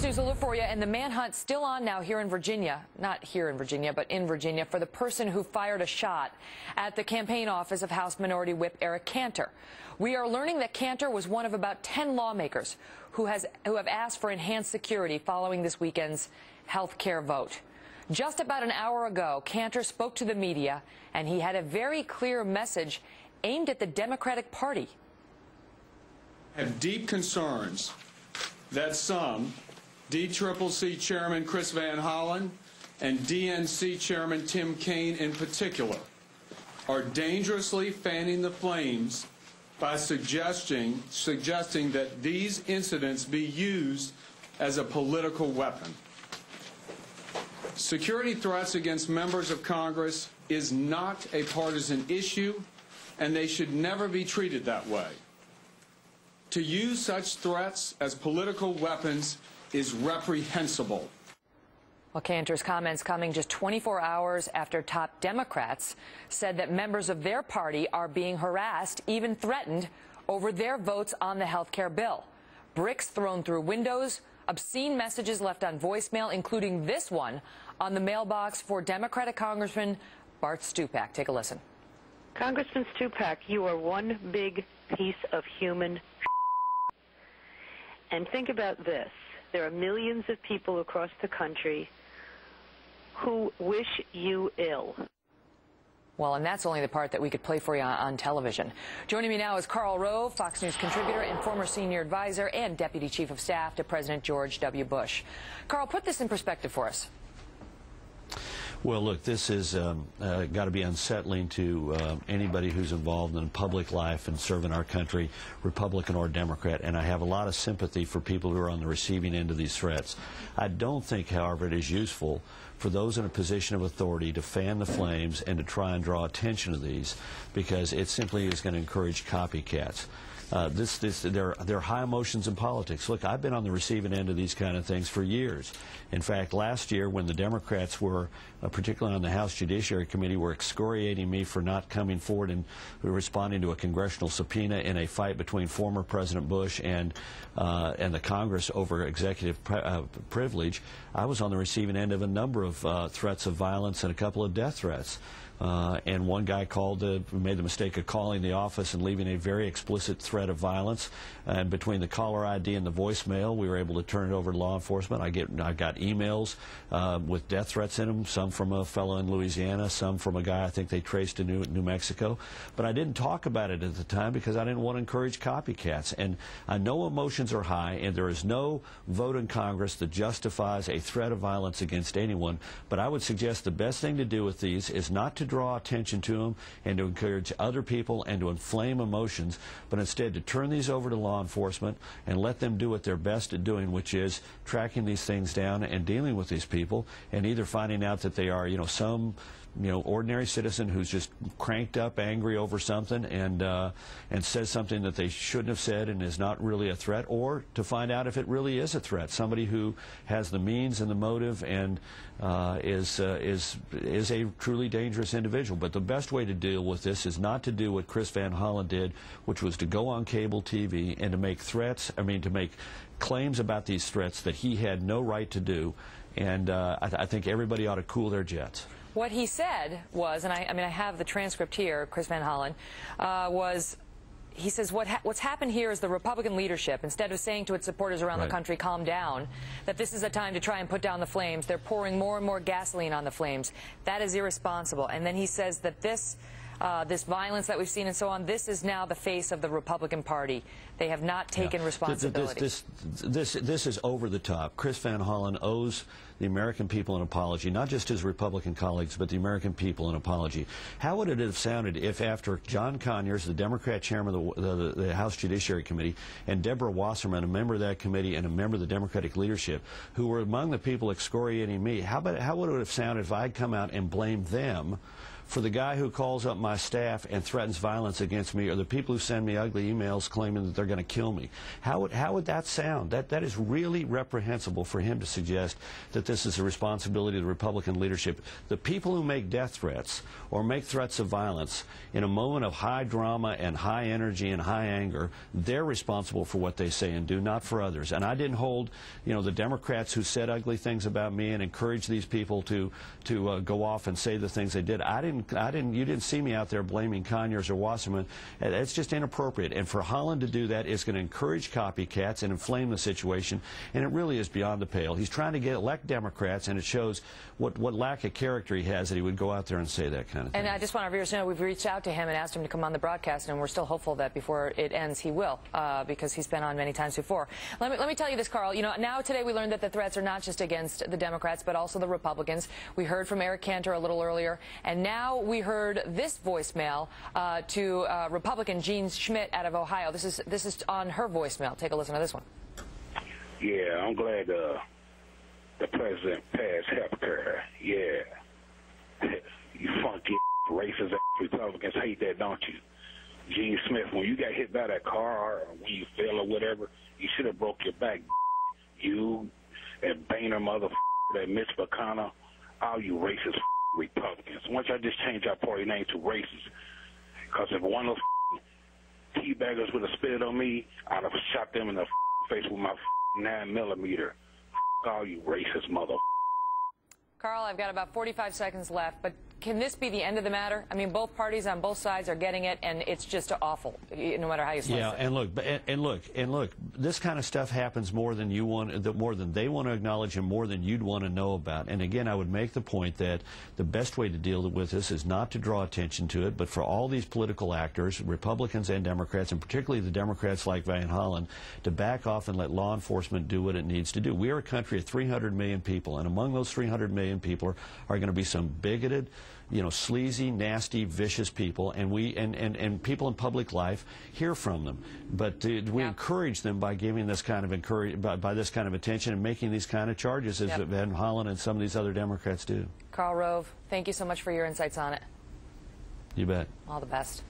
News Alert for you, and the manhunt still on now here in Virginia. Not here in Virginia, but in Virginia, for the person who fired a shot at the campaign office of House Minority Whip Eric Cantor. We are learning that Cantor was one of about 10 lawmakers who have asked for enhanced security following this weekend's health care vote. Just about an hour ago, Cantor spoke to the media, and he had a very clear message aimed at the Democratic Party. I have deep concerns that some DCCC Chairman Chris Van Hollen and DNC Chairman Tim Kaine in particular are dangerously fanning the flames by suggesting that these incidents be used as a political weapon. Security threats against members of Congress is not a partisan issue, and they should never be treated that way. To use such threats as political weapons is reprehensible. Well, Cantor's comments coming just 24 hours after top Democrats said that members of their party are being harassed, even threatened, over their votes on the health care bill. Bricks thrown through windows, obscene messages left on voicemail, including this one on the mailbox for Democratic Congressman Bart Stupak. Take a listen. Congressman Stupak, you are one big piece of human and think about this. There are millions of people across the country who wish you ill. Well, and that's only the part that we could play for you on television. Joining me now is Karl Rove, Fox News contributor and former senior advisor and deputy chief of staff to President George W. Bush. Karl, put this in perspective for us. Well, look, this is got to be unsettling to anybody who's involved in public life and serving our country, Republican or Democrat, and I have a lot of sympathy for people who are on the receiving end of these threats. I don't think, however, it is useful for those in a position of authority to fan the flames and to try and draw attention to these, because it simply is going to encourage copycats. There are high emotions in politics. Look, I've been on the receiving end of these kind of things for years. In fact, last year when the Democrats were, particularly on the House Judiciary Committee, were excoriating me for not coming forward and responding to a congressional subpoena in a fight between former President Bush and the Congress over executive privilege, I was on the receiving end of a number of threats of violence and a couple of death threats. And one guy made the mistake of calling the office and leaving a very explicit threat of violence. And between the caller ID and the voicemail, we were able to turn it over to law enforcement. I got emails with death threats in them, some from a fellow in Louisiana, some from a guy I think they traced to New Mexico. But I didn't talk about it at the time because I didn't want to encourage copycats. And I know emotions are high, and there is no vote in Congress that justifies a threat of violence against anyone. But I would suggest the best thing to do with these is not to draw attention to them and to encourage other people and to inflame emotions, but instead to turn these over to law enforcement and let them do what they're best at doing, which is tracking these things down and dealing with these people, and either finding out that they are, some ordinary citizen who's just cranked up, angry over something, and says something that they shouldn't have said and is not really a threat, or to find out if it really is a threat. Somebody who has the means and the motive and is a truly dangerous individual. But the best way to deal with this is not to do what Chris Van Hollen did, which was to go on cable TV and to make to make claims about these threats that he had no right to do. And I think everybody ought to cool their jets. What he said was, and I have the transcript here, Chris Van Hollen, he says what's happened here is the Republican leadership, instead of saying to its supporters around the country, calm down, that this is a time to try and put down the flames, they're pouring more and more gasoline on the flames. That is irresponsible. And then he says that this violence that we've seen and so on, this is now the face of the Republican Party. They have not taken responsibility. This is over the top. Chris Van Hollen owes the American people an apology, not just his Republican colleagues, but the American people an apology. How would it have sounded if after John Conyers, the Democrat chairman of the House Judiciary Committee, and Deborah Wasserman, a member of that committee and a member of the Democratic leadership, who were among the people excoriating me, how would it have sounded if I'd come out and blamed them for the guy who calls up my staff and threatens violence against me, or the people who send me ugly emails claiming that they're going to kill me. How would that sound? That is really reprehensible for him to suggest that this is a responsibility of the Republican leadership. The people who make death threats or make threats of violence in a moment of high drama and high energy and high anger, they're responsible for what they say and do, not for others. And I didn't hold, the Democrats who said ugly things about me and encouraged these people to go off and say the things they did. You didn't see me out there blaming Conyers or Wasserman. It's just inappropriate. And for Holland to do that is going to encourage copycats and inflame the situation. And it really is beyond the pale. He's trying to elect Democrats, and it shows what lack of character he has that he would go out there and say that kind of thing. And I just want our viewers to know we've reached out to him and asked him to come on the broadcast, and we're still hopeful that before it ends he will, because he's been on many times before. Let me tell you this, Karl. Now today we learned that the threats are not just against the Democrats, but also the Republicans. We heard from Eric Cantor a little earlier, and now we heard this voicemail to Republican Jean Schmidt out of Ohio. This is on her voicemail. Take a listen to this one. Yeah, I'm glad the president passed health care. Yeah. You funky racist Republicans hate that, don't you? Gene Smith, when you got hit by that car or when you fell or whatever, you should have broke your back. You and Boehner that Mitch McConnell, all you racist Republicans. Why don't y'all just change our party name to racist? Because if one of those teabaggers would have spit on me, I'd have shot them in the face with my 9mm. All you racist mother. Karl, I've got about 45 seconds left, but can this be the end of the matter? I mean, both parties on both sides are getting it, and it's just awful, no matter how you slice it. And look, this kind of stuff happens more than more than they want to acknowledge, and more than you'd want to know about. And again, I would make the point that the best way to deal with this is not to draw attention to it, but for all these political actors, Republicans and Democrats, and particularly the Democrats like Van Hollen, to back off and let law enforcement do what it needs to do. We are a country of 300 million people, and among those 300 million people are going to be some bigoted, sleazy, nasty, vicious people, and people in public life hear from them. But we encourage them by giving this kind of by this kind of attention and making these kind of charges, as Van Hollen and some of these other Democrats do. Karl Rove, thank you so much for your insights on it. You bet. All the best.